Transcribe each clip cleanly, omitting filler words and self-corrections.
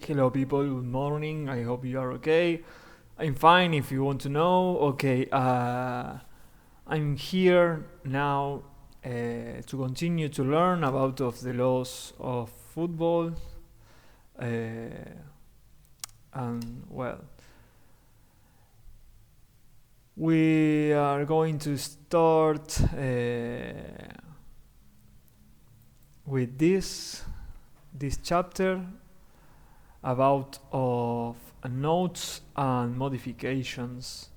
Hello people, good morning. I hope you are okay. I'm fine if you want to know. Okay, I'm here now to continue to learn about of the laws of football. And well, we are going to start with this chapter about of notes and modifications.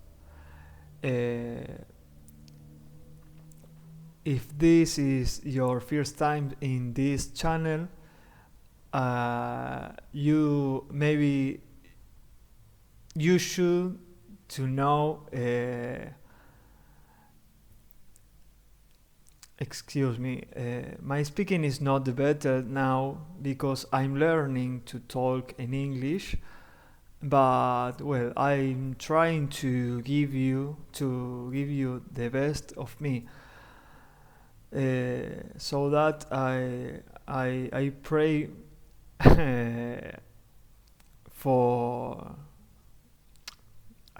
If this is your first time in this channel, you should to know excuse me, my speaking is not the better now because I'm learning to talk in English, but well, I'm trying to give you the best of me, so that I pray for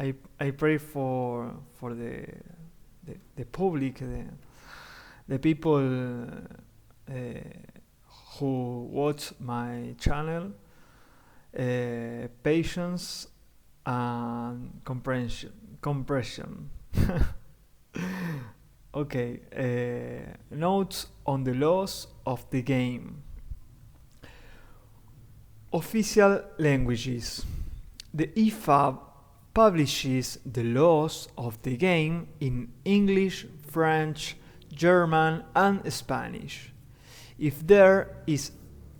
I pray for the public, the people who watch my channel, patience and compression. Okay, notes on the laws of the game. Official languages. The IFAB publishes the laws of the game in English, French, German and Spanish. If there is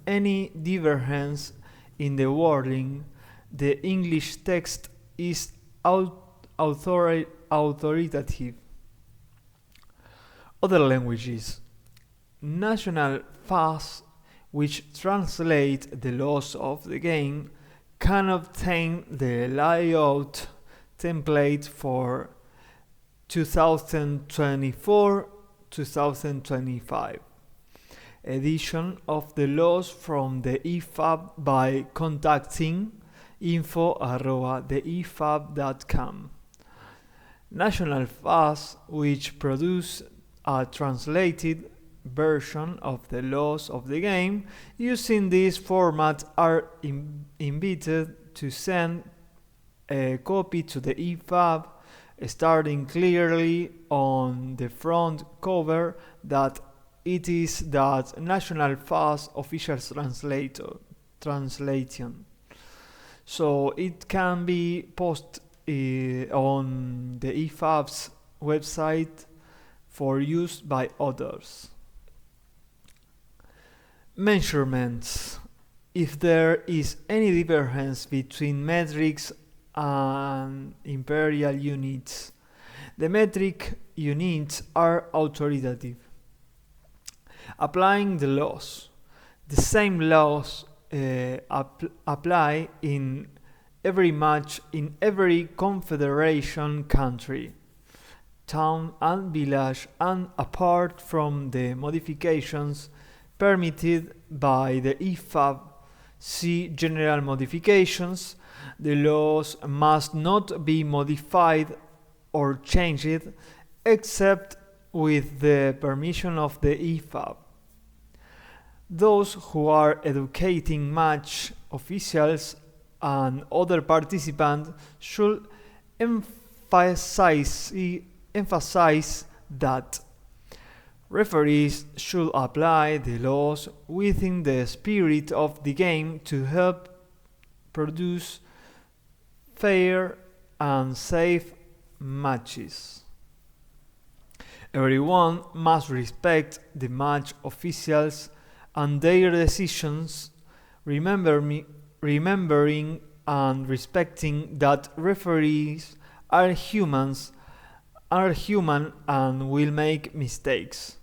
any divergence in the wording, the English text is authoritative. Other languages. National FAS, which translate the laws of the game, can obtain the layout template for 2024-2025 edition of the laws from the IFAB by contacting info@theifab.com. National FAS, which produce a translated version of the laws of the game, using this format are invited to send a copy to the IFAB, starting clearly on the front cover that it is that National FAS official translation. So it can be posted on the IFAB's website for use by others. Measurements. If there is any difference between metrics and imperial units, the metric units are authoritative. Applying the laws. The same laws apply in every match in every confederation country, town and village, and apart from the modifications permitted by the IFAB, see General Modifications, the laws must not be modified or changed except with the permission of the IFAB. Those who are educating match officials and other participants should emphasize that referees should apply the laws within the spirit of the game to help produce fair and safe matches. Everyone must respect the match officials and their decisions, remembering and respecting that referees are human and will make mistakes.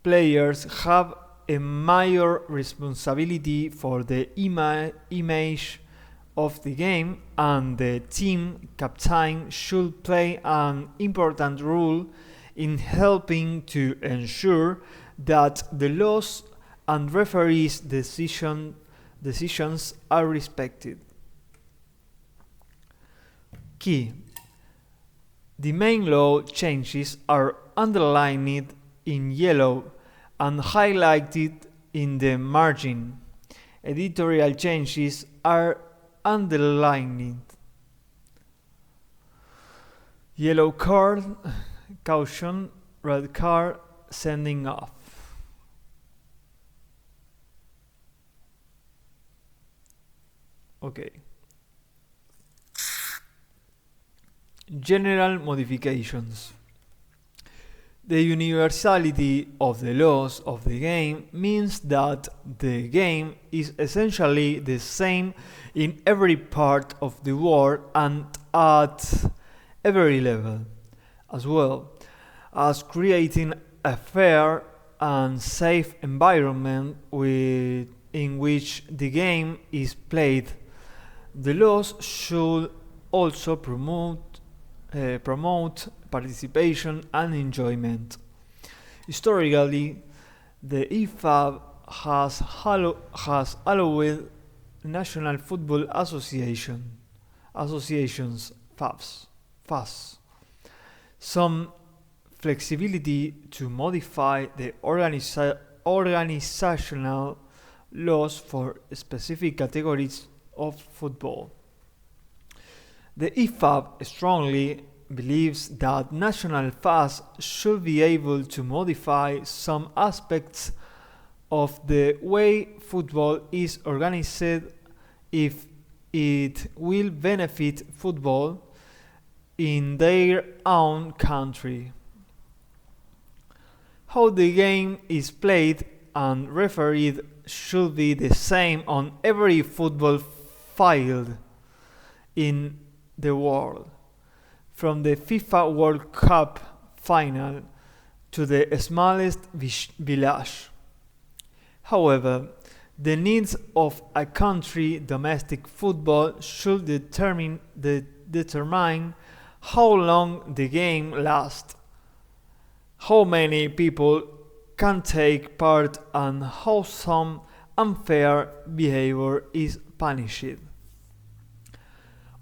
Players have a major responsibility for the image of the game, and the team captain should play an important role in helping to ensure that the laws and referees' decisions decisions are respected. Key: the main law changes are underlined in yellow and highlighted in the margin. Editorial changes are underlined. Yellow card, caution; red card, sending off. Okay. General modifications. The universality of the laws of the game means that the game is essentially the same in every part of the world and at every level, as well as creating a fair and safe environment in which the game is played. The laws should also promote participation and enjoyment. Historically, the IFAB has allowed National Football Associations FAS some flexibility to modify the organizational laws for specific categories of football. The IFAB strongly believes that national FAS should be able to modify some aspects of the way football is organized if it will benefit football in their own country. How the game is played and refereed should be the same on every football field in the world, from the FIFA World Cup final to the smallest village. However, the needs of a country domestic football should determine how long the game lasts, how many people can take part, and how some unfair behavior is punished.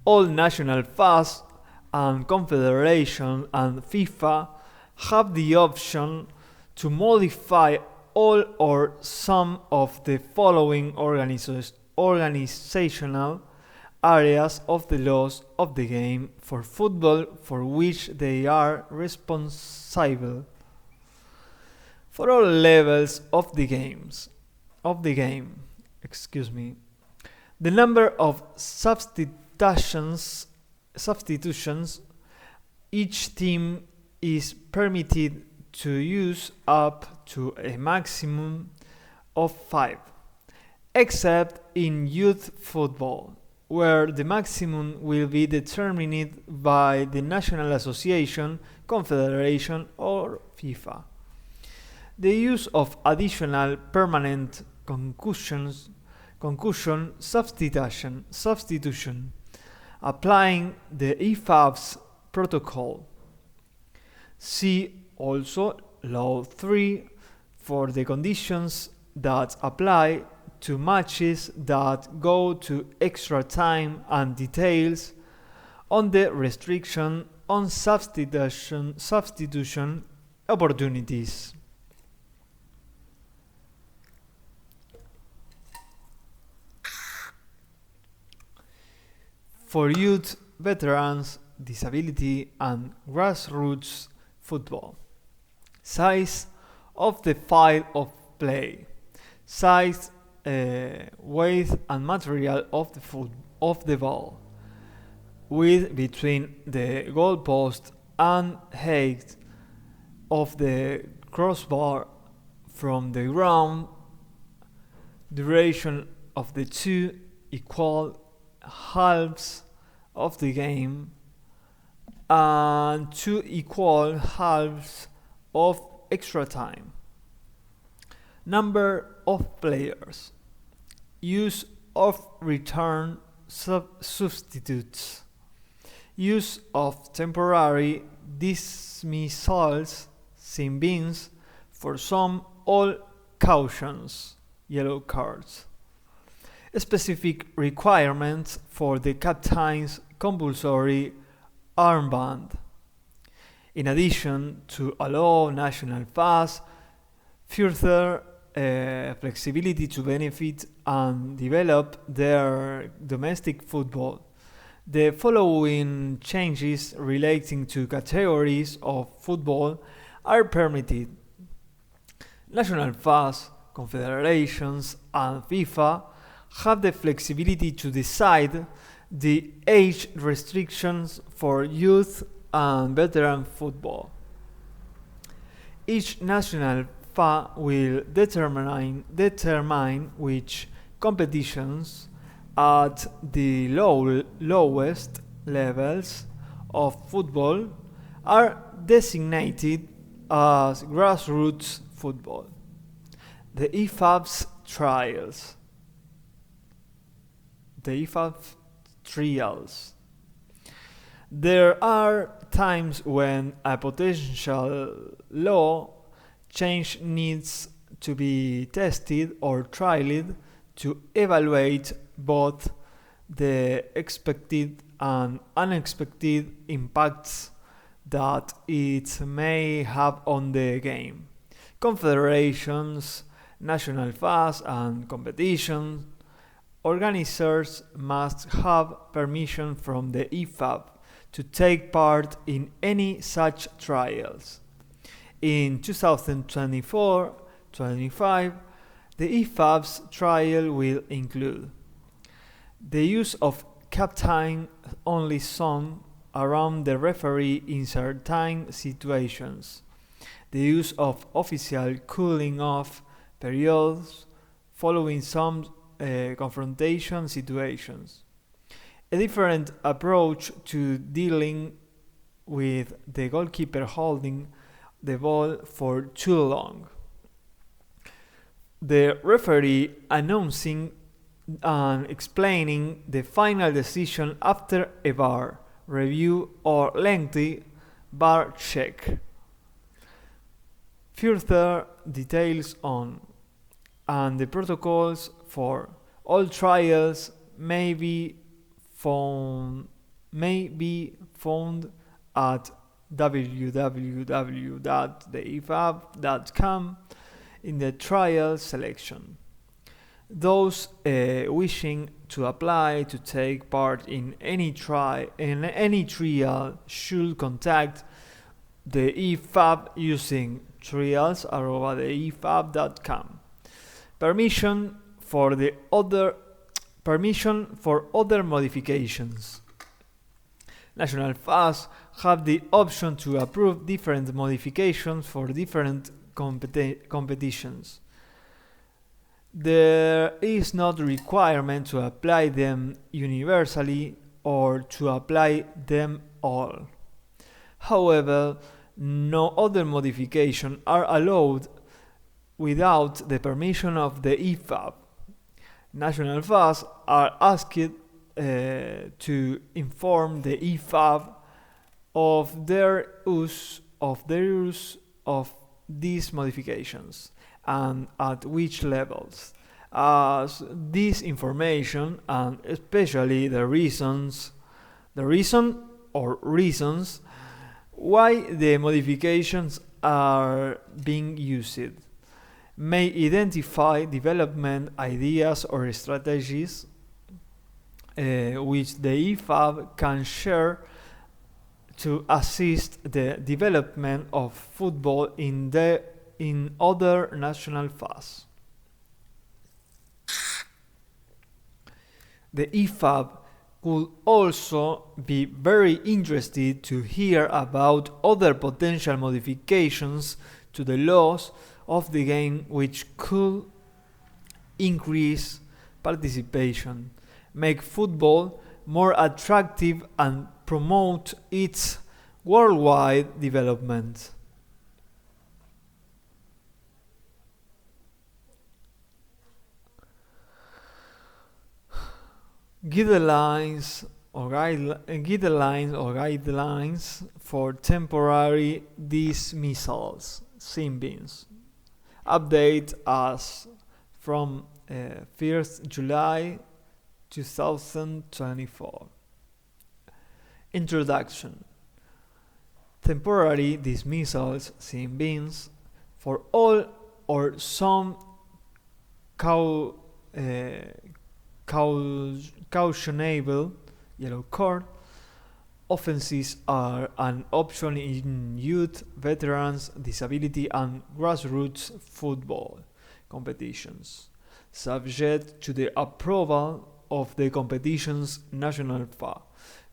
All national FAS and Confederation and FIFA have the option to modify all or some of the following organizational areas of the laws of the game for football for which they are responsible. For all levels of the game, the number of substitutions each team is permitted to use up to a maximum of 5, except in youth football, where the maximum will be determined by the National Association, Confederation, or FIFA. The use of additional permanent concussion substitution, applying the IFAB's protocol. See also Law 3 for the conditions that apply to matches that go to extra time and details on the restriction on substitution opportunities. For youth, veterans, disability, and grassroots football. Size of the field of play. Size, weight, and material of the ball. Width between the goalpost and height of the crossbar from the ground. Duration of the 2 equal halves of the game and 2 equal halves of extra time. Number of players. Use of return substitutes. Use of temporary dismissals, sin bins, for some all cautions, yellow cards. specific requirements for the captain's compulsory armband. In addition to allow national FAs further flexibility to benefit and develop their domestic football. The following changes relating to categories of football are permitted. National FAs, confederations, and FIFA have the flexibility to decide the age restrictions for youth and veteran football. Each national FA will determine which competitions at the lowest levels of football are designated as grassroots football. The IFAB's trials. The IFAB trials. There are times when a potential law change needs to be tested or trialed to evaluate both the expected and unexpected impacts that it may have on the game. Confederations, national FAs, and competition organizers must have permission from the IFAB to take part in any such trials. In 2024-25, the IFAB's trial will include the use of captain-only zone around the referee in certain situations, the use of official cooling-off periods following some confrontation situations, a different approach to dealing with the goalkeeper holding the ball for too long, the referee announcing and explaining the final decision after a VAR review or lengthy VAR check. Further details on and the protocols for all trials may be found at www.theifab.com in the trial selection. Those wishing to apply to take part in any trial should contact the IFAB using trials@theifab.com. Permission for other modifications. National FAs have the option to approve different modifications for different competitions. There is not a requirement to apply them universally or to apply them all. However, no other modifications are allowed without the permission of the IFAB. National FAs are asked to inform the IFAB of their use of these modifications and at which levels, as this information and especially the reasons why the modifications are being used may identify development ideas or strategies which the IFAB can share to assist the development of football in other national FAs. The IFAB could also be very interested to hear about other potential modifications to the laws of the game which could increase participation, make football more attractive and promote its worldwide development. Guidelines for temporary dismissals, sin bins. Update as from 1st July 2024. Introduction. Temporary dismissals sin bins for all or some cautionable yellow card offenses are an option in youth, veterans, disability and grassroots football competitions, subject to the approval of the competition's national FA,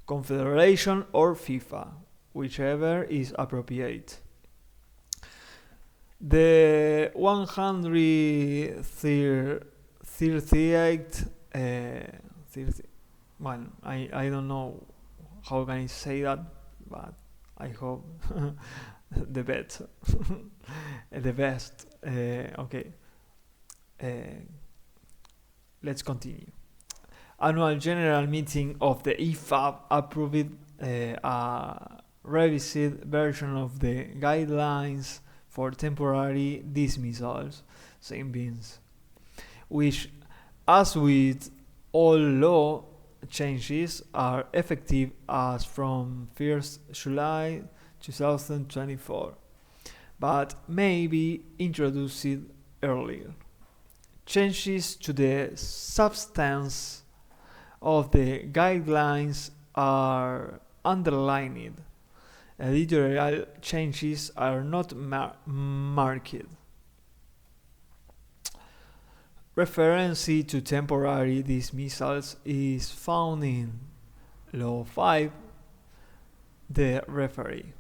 confederation or FIFA, whichever is appropriate. The 138 well, I don't know how can I say that, but I hope the best. The best. Okay. Let's continue. Annual General Meeting of the IFAB approved a revised version of the guidelines for temporary dismissals, same bins, which, as with all law changes, are effective as from 1st July 2024, but may be introduced earlier. Changes to the substance of the guidelines are underlined. Editorial changes are not marked. Reference to temporary dismissals is found in Law 5, the referee.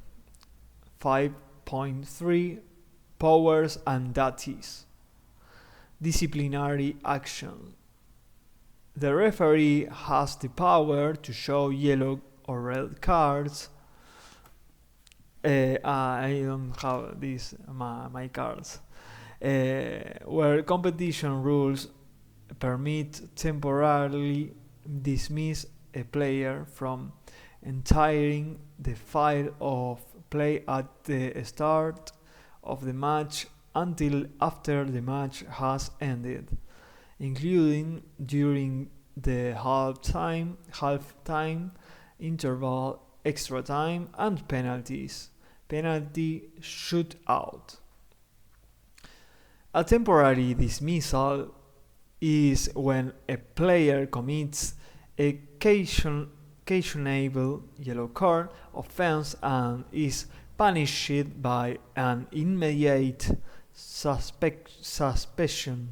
5.3 Powers and duties. Disciplinary action. The referee has the power to show yellow or red cards. I don't have my cards. Where competition rules permit temporarily dismiss a player from entering the field of play at the start of the match until after the match has ended, including during the half-time, interval, extra time, and penalty shootout. A temporary dismissal is when a player commits a cautionable yellow card offense and is punished by an immediate suspension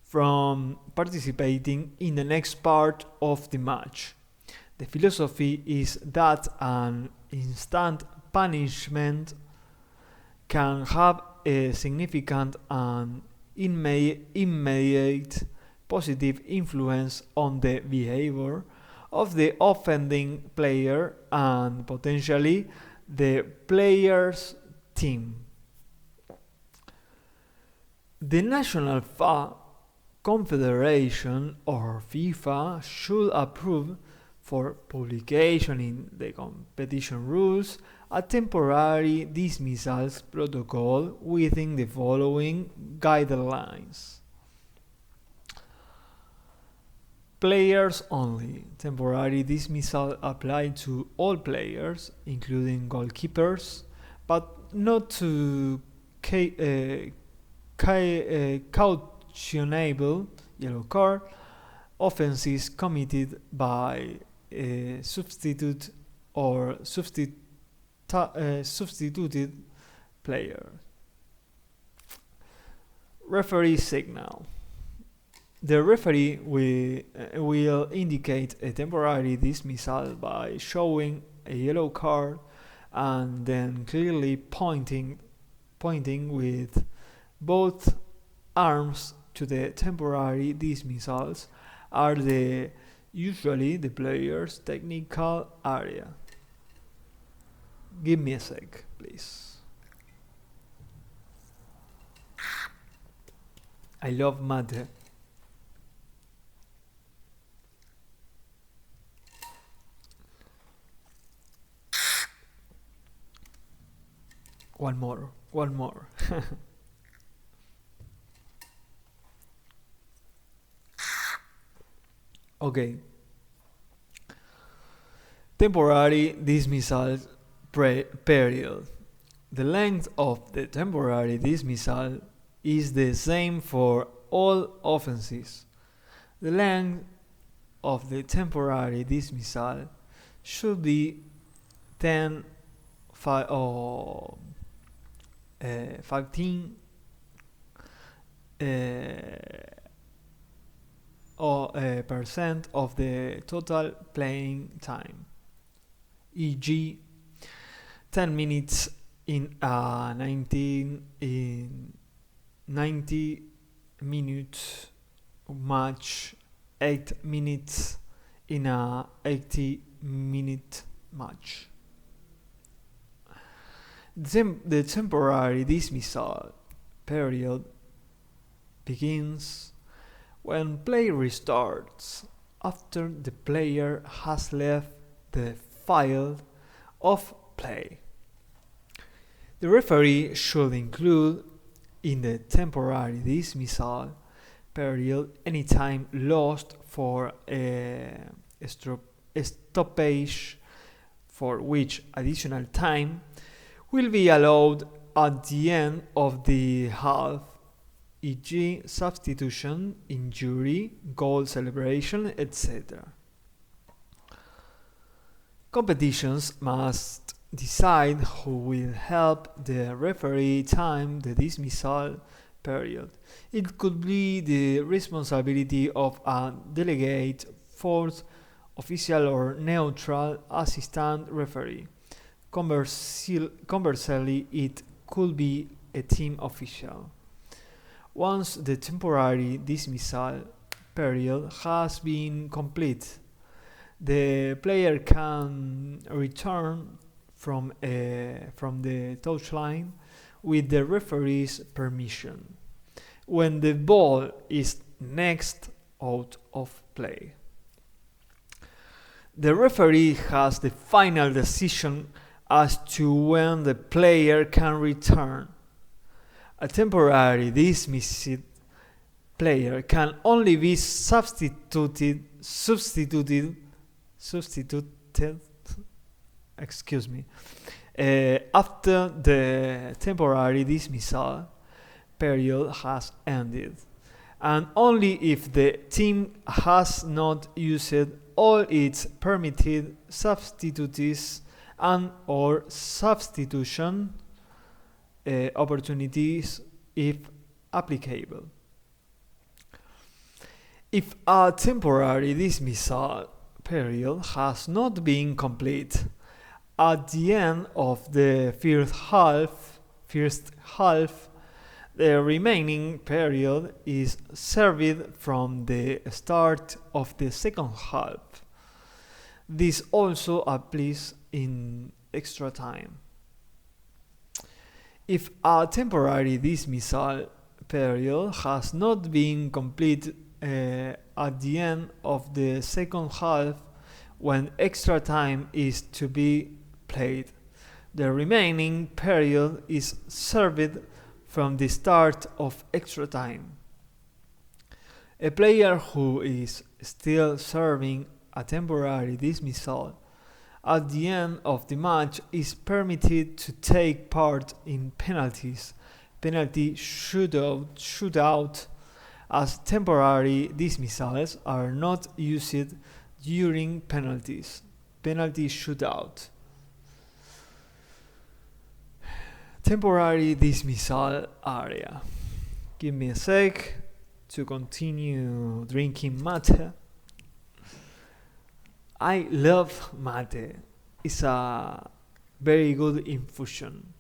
from participating in the next part of the match. The philosophy is that an instant punishment can have a significant and immediate positive influence on the behavior of the offending player and potentially the player's team. The National FA Confederation or FIFA should approve for publication in the competition rules a temporary dismissals protocol within the following guidelines. Players only. Temporary dismissal apply to all players, including goalkeepers, but not to cautionable yellow card offenses committed by a substitute or substituted player. Referee signal. The referee will indicate a temporary dismissal by showing a yellow card and then clearly pointing with both arms to the temporary dismissals are usually the player's technical area. Give me a sec, please. I love mate. One more. Okay. Temporary dismissal period. The length of the temporary dismissal is the same for all offenses. The length of the temporary dismissal should be 10, 15 percent of the total playing time, e.g. 10 minutes in a 90 minute match, 8 minutes in a 80-minute match. The temporary dismissal period begins when play restarts after the player has left the field of play. The referee should include in the temporary dismissal period any time lost for a stoppage, for which additional time will be allowed at the end of the half, e.g. substitution, injury, goal celebration, etc. Competitions must decide who will help the referee time the dismissal period. It could be the responsibility of a delegate, fourth official or neutral assistant referee. Conversely, it could be a team official. Once the temporary dismissal period has been complete, the player can return from the touchline with the referee's permission when the ball is next out of play. The referee has the final decision as to when the player can return. A temporary dismissed player can only be substituted after the temporary dismissal period has ended, and only if the team has not used all its permitted substitutes and or substitution opportunities if applicable. If a temporary dismissal period has not been complete at the end of the first half, the remaining period is served from the start of the second half. This also applies in extra time. If a temporary dismissal period has not been complete at the end of the second half, when extra time is to be played, the remaining period is served from the start of extra time. A player who is still serving a temporary dismissal at the end of the match is permitted to take part in penalty shootout, as temporary dismissals are not used during penalty shootout. Temporary dismissal area. Give me a sec to continue drinking mate. I love mate. It's a very good infusion.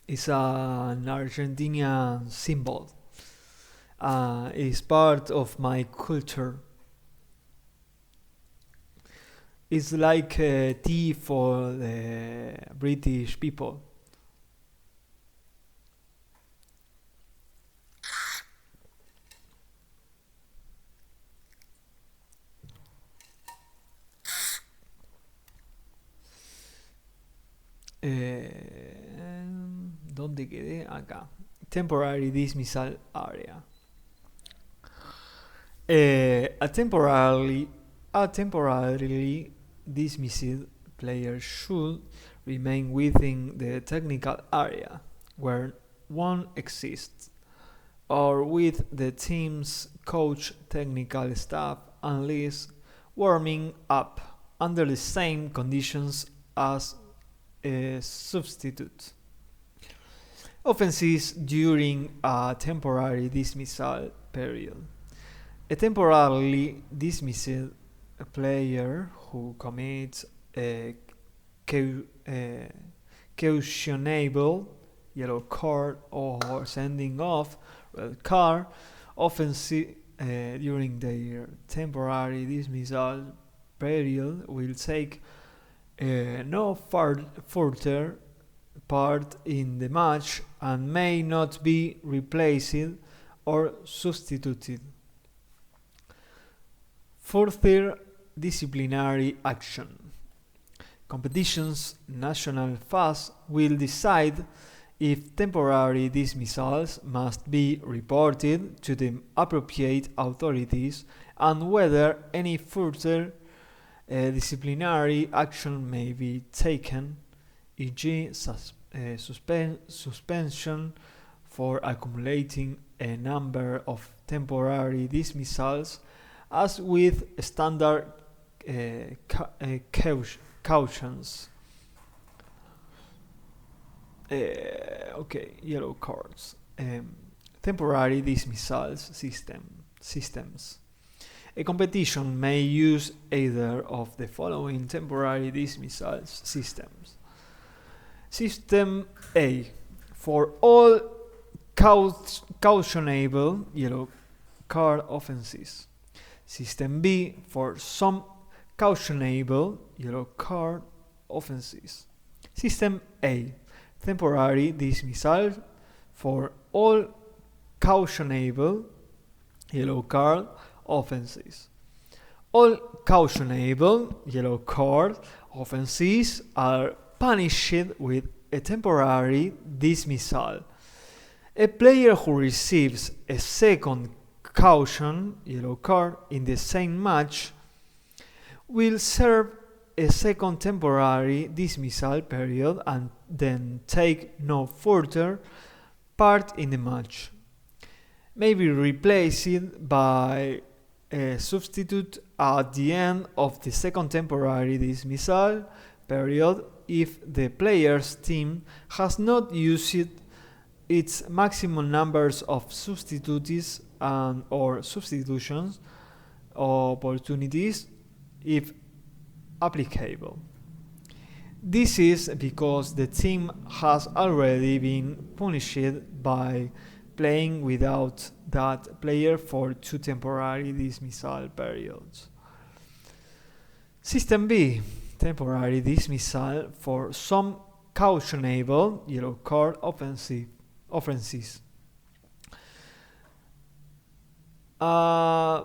It's an Argentinian symbol. It's part of my culture. It's like tea for the British people. ¿Dónde quedé? Acá. Temporary dismissal area. A temporarily dismissed player should remain within the technical area where one exists, or with the team's coach, technical staff, and least warming up under the same conditions as a substitute. Offenses during a temporary dismissal period. A temporarily dismissed player who commits a cautionable yellow card or sending off red card offense during their temporary dismissal period will take no further part in the match and may not be replaced or substituted. Further disciplinary action. Competition's national FAS will decide if temporary dismissals must be reported to the appropriate authorities and whether any further disciplinary action may be taken, e.g. suspension for accumulating a number of temporary dismissals, as with standard cautions. Yellow cards. Temporary dismissals systems. A competition may use either of the following temporary dismissals systems. System A, for all cautionable yellow card offenses. System B, for some cautionable yellow card offenses. System A, temporary dismissal for all cautionable yellow card offenses. All cautionable yellow card offenses are punished with a temporary dismissal. A player who receives a second caution yellow card in the same match will serve a second temporary dismissal period and then take no further part in the match. May be replaced by a substitute at the end of the second temporary dismissal period if the player's team has not used its maximum numbers of substitutes and or substitutions opportunities if applicable. This is because the team has already been punished by playing without that player for 2 temporary dismissal periods. System B, temporary dismissal for some cautionable yellow card offenses. A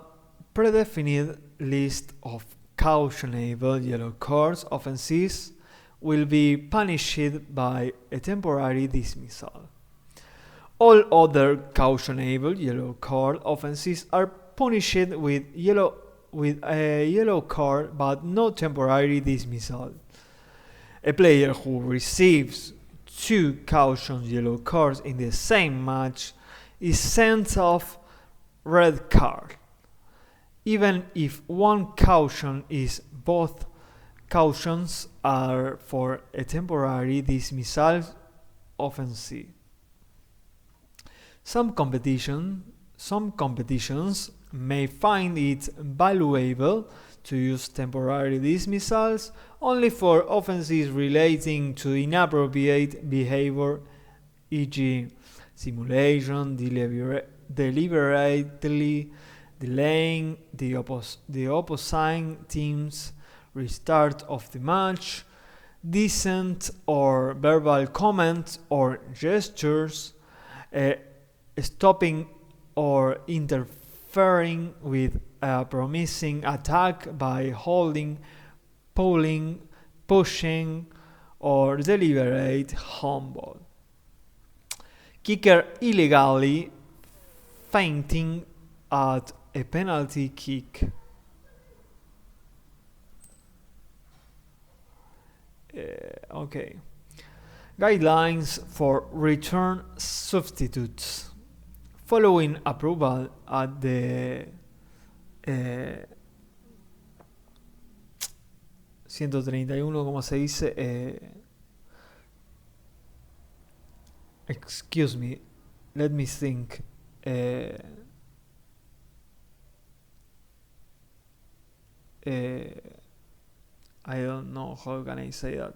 predefined list of cautionable yellow cards offenses will be punished by a temporary dismissal. All other cautionable yellow card offenses are punished with a yellow card but no temporary dismissal. A player who receives 2 caution yellow cards in the same match is sent off red card, even if one caution is both cautions are for a temporary dismissal offense. Some competitions may find it valuable to use temporary dismissals only for offenses relating to inappropriate behavior, e.g., simulation, deliberately delaying the opposing team's restart of the match, dissent or verbal comments or gestures, stopping or interfering with a promising attack by holding, pulling, pushing, or deliberate handball. Kicker illegally feinting at a penalty kick. Okay. Guidelines for return substitutes. Following approval at the 131, ¿cómo se dice? Excuse me, let me think. I don't know how can I say that.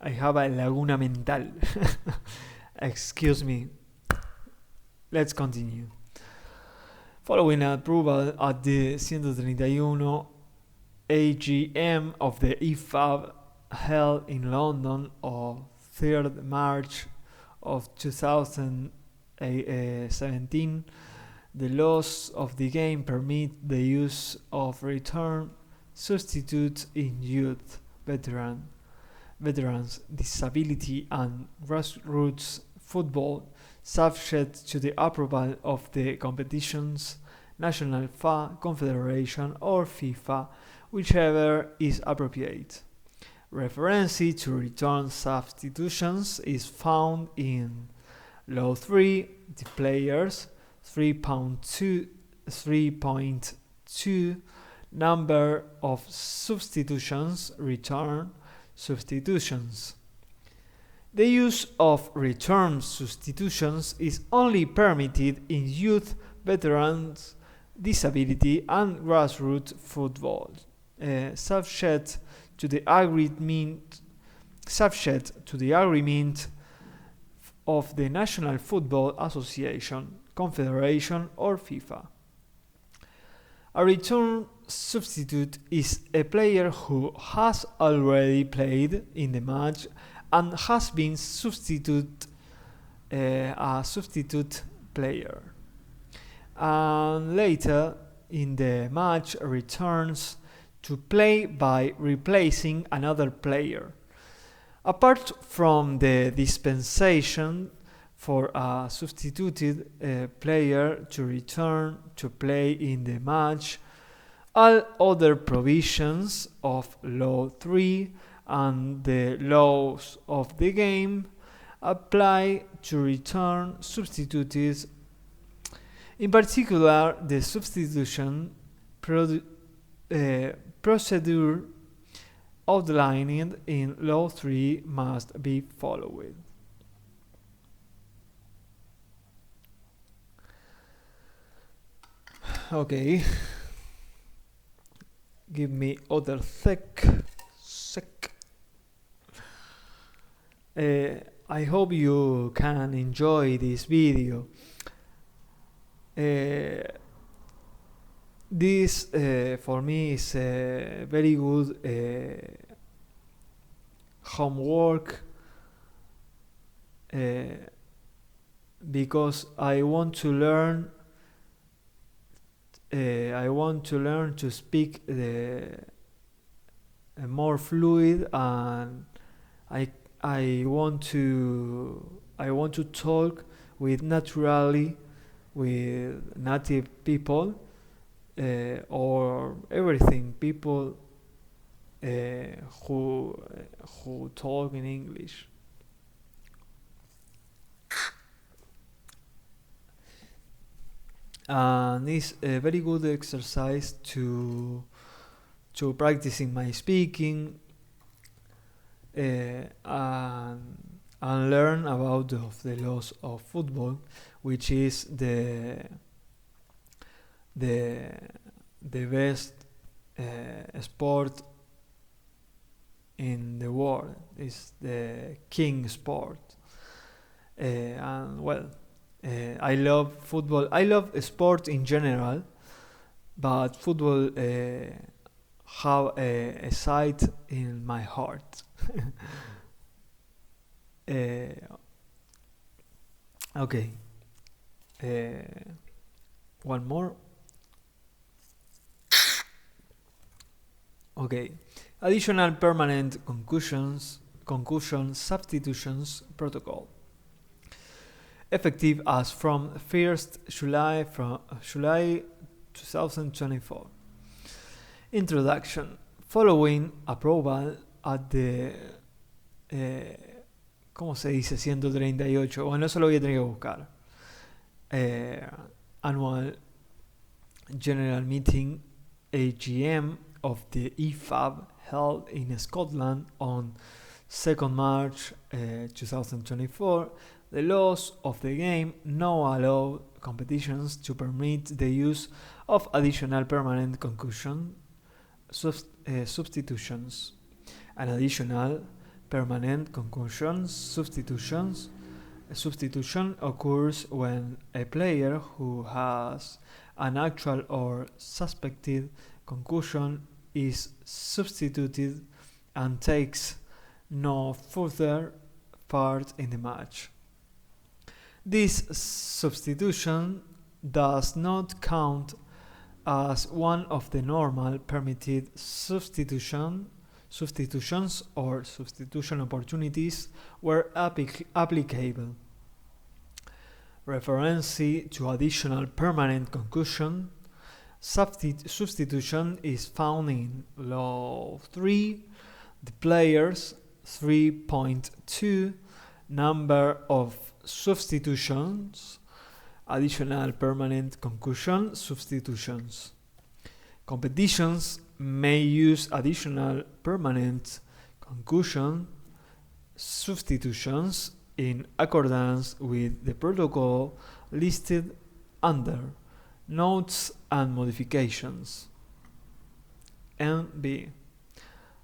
I have a laguna mental. Excuse me. Let's continue. Following approval at the 131 AGM of the IFAB held in London on 3rd March of 2017, the laws of the game permit the use of return substitutes in youth, veterans, disability and grassroots football, subject to the approval of the competition's national confederation or FIFA, whichever is appropriate. Reference to return substitutions is found in Law 3, the players, 3.2, number of substitutions, return substitutions. The use of return substitutions is only permitted in youth, veterans, disability and grassroots football, subject to the agreement of the National Football Association, Confederation or FIFA. A return substitute is a player who has already played in the match and has been a substitute player, and later in the match returns to play by replacing another player. Apart from the dispensation for a substituted player to return to play in the match, all other provisions of Law 3 and the laws of the game apply to return substitutes. In particular, the substitution procedure outlined in Law 3 must be followed. Okay, give me other sec. I hope you can enjoy this video. This for me is a very good homework because I want to learn to speak more fluid, and I want to talk naturally with native people or everything people who talk in English. And it's a very good exercise to practicing my speaking and learn about the laws of football, which is the best sport in the world. Is the king sport, and well, I love football. I love sport in general, but football have a site in my heart. Okay. One more. Okay. Additional permanent concussion substitutions protocol. Effective as from 1st July 2024. Introduction. Following approval at the ¿cómo se dice 138? Bueno, eso lo voy a tener que buscar. Annual General Meeting AGM of the IFAB held in Scotland on 2nd March 2024, the laws of the game now allow competitions to permit the use of additional permanent concussion substitutions. An additional permanent concussion substitution occurs when a player who has an actual or suspected concussion is substituted and takes no further part in the match. This substitution does not count as one of the normal permitted substitutions or substitution opportunities where applicable. Reference to additional permanent concussion substitution is found in Law 3, the players 3.2, number of substitutions, additional permanent concussion substitutions. Competitions may use additional permanent concussion substitutions in accordance with the protocol listed under Notes and Modifications. NB.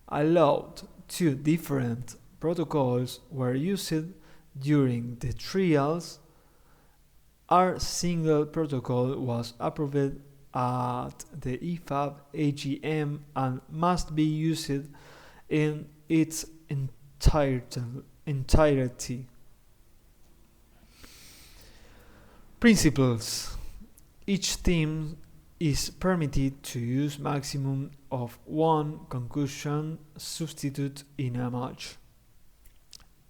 Allowed. Two different protocols were used during the trials. Our single protocol was approved at the IFAB AGM and must be used in its entirety. Principles. Each team is permitted to use maximum of one concussion substitute in a match.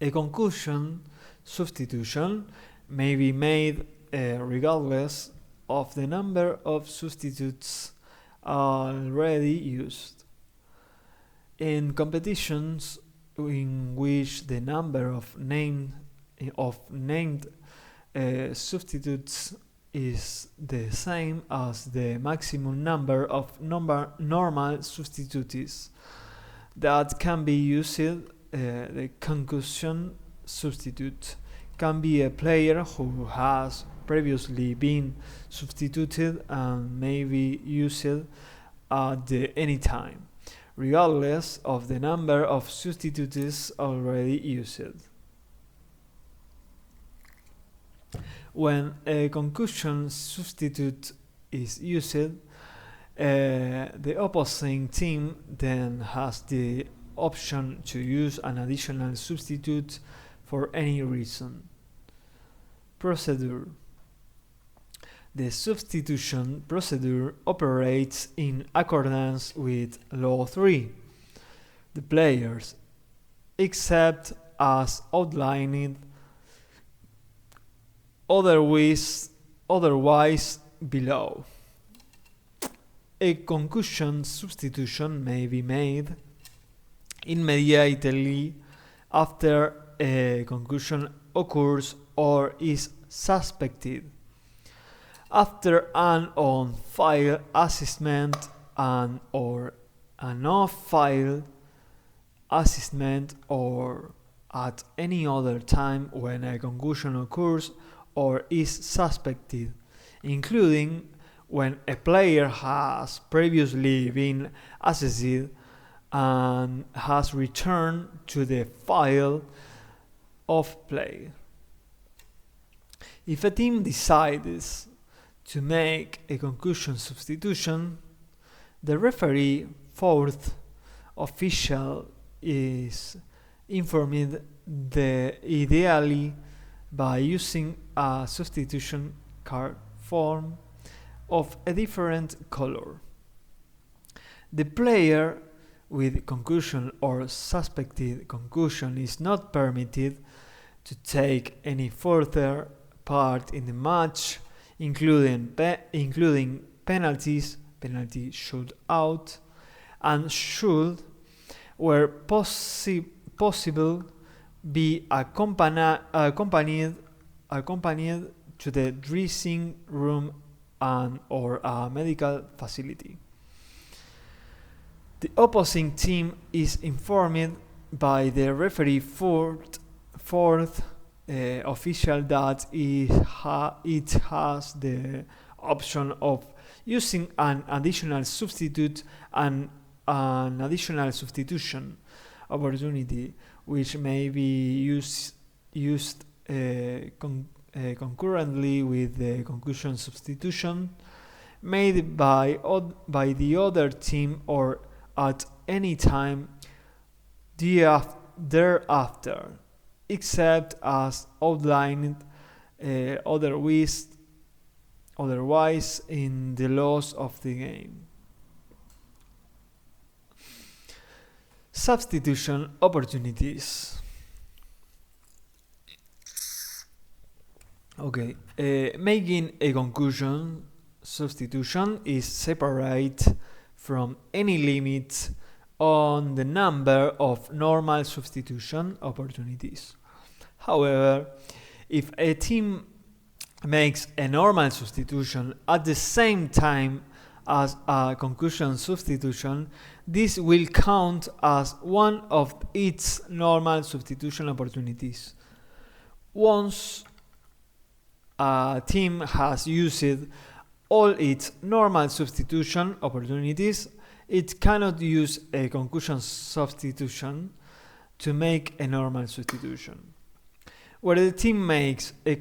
A concussion substitution may be made regardless of the number of substitutes already used. In competitions in which the number of named substitutes is the same as the maximum number of normal substitutes that can be used, the concussion substitute can be a player who has previously been substituted and may be used at any time, regardless of the number of substitutes already used. When a concussion substitute is used, the opposing team then has the option to use an additional substitute for any reason. Procedure. The substitution procedure operates in accordance with Law 3. The players, except as outlined otherwise below. A concussion substitution may be made immediately after a concussion occurs or is suspected, after an on-field assessment and or an off-field assessment, or at any other time when a concussion occurs or is suspected, including when a player has previously been assessed and has returned to the field of play. If a team decides to make a concussion substitution, the referee, fourth official, is informed ideally by using a substitution card form of a different color. The player with concussion or suspected concussion is not permitted to take any further part in the match, including penalties, penalty shootout, and should, where possible, be accompanied to the dressing room and or a medical facility. The opposing team is informed by the referee fourth official that it has the option of using an additional substitute and an additional substitution opportunity, which may be used concurrently with the concussion substitution made by the other team or at any time thereafter, except as outlined otherwise in the laws of the game. Substitution opportunities. Okay, making a concussion substitution is separate from any limit on the number of normal substitution opportunities. However, if a team makes a normal substitution at the same time as a concussion substitution, this will count as one of its normal substitution opportunities. Once a team has used all its normal substitution opportunities, it cannot use a concussion substitution to make a normal substitution. Where the team makes a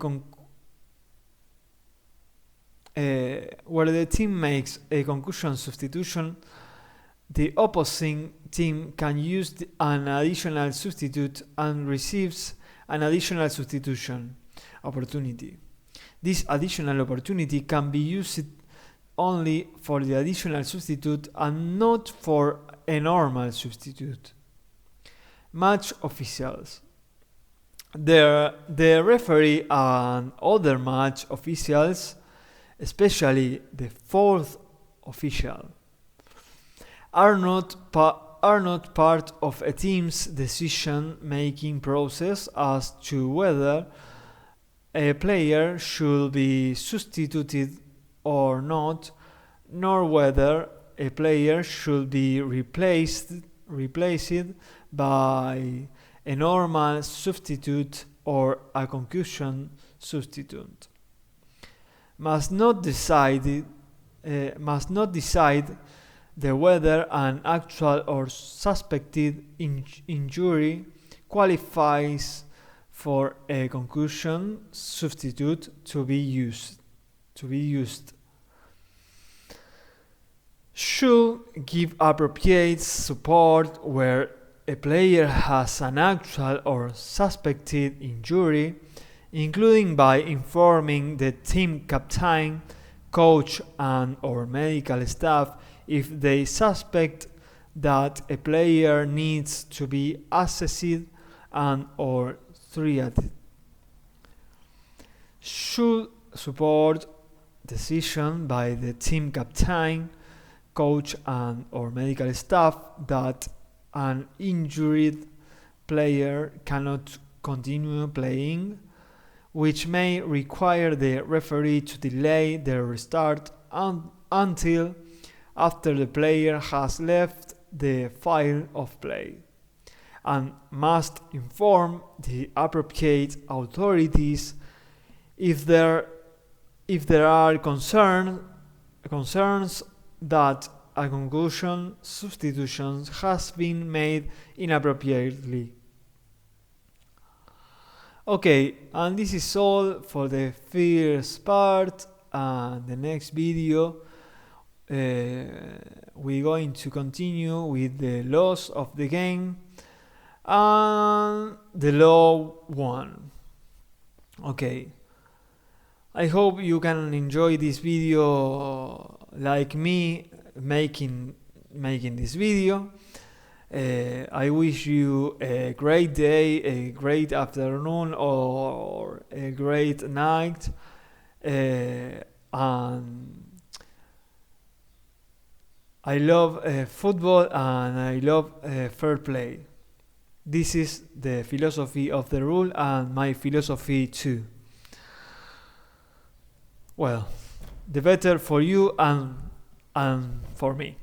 concussion substitution, the opposing team can use an additional substitute and receives an additional substitution opportunity. This additional opportunity can be used only for the additional substitute and not for a normal substitute. Match officials. The referee and other match officials, especially the fourth official, are not part of a team's decision-making process as to whether a player should be substituted or not, nor whether a player should be replaced by a normal substitute or a concussion substitute. Must not decide the whether an actual or suspected injury qualifies for a concussion substitute to be used. Should give appropriate support where a player has an actual or suspected injury, including by informing the team captain, coach, and or medical staff if they suspect that a player needs to be assessed and or treated. Should support decision by the team captain, coach, and or medical staff that an injured player cannot continue playing, which may require the referee to delay the restart until after the player has left the field of play, and must inform the appropriate authorities if there are concerns that a concussion substitution has been made inappropriately. Okay, and this is all for the first part. The next video we're going to continue with the laws of the game and the law 1. Okay, I hope you can enjoy this video like me making this video, I wish you a great day, a great afternoon, or a great night. And I love football and I love fair play. This is the philosophy of the rule and my philosophy too. Well, the better for you and for me.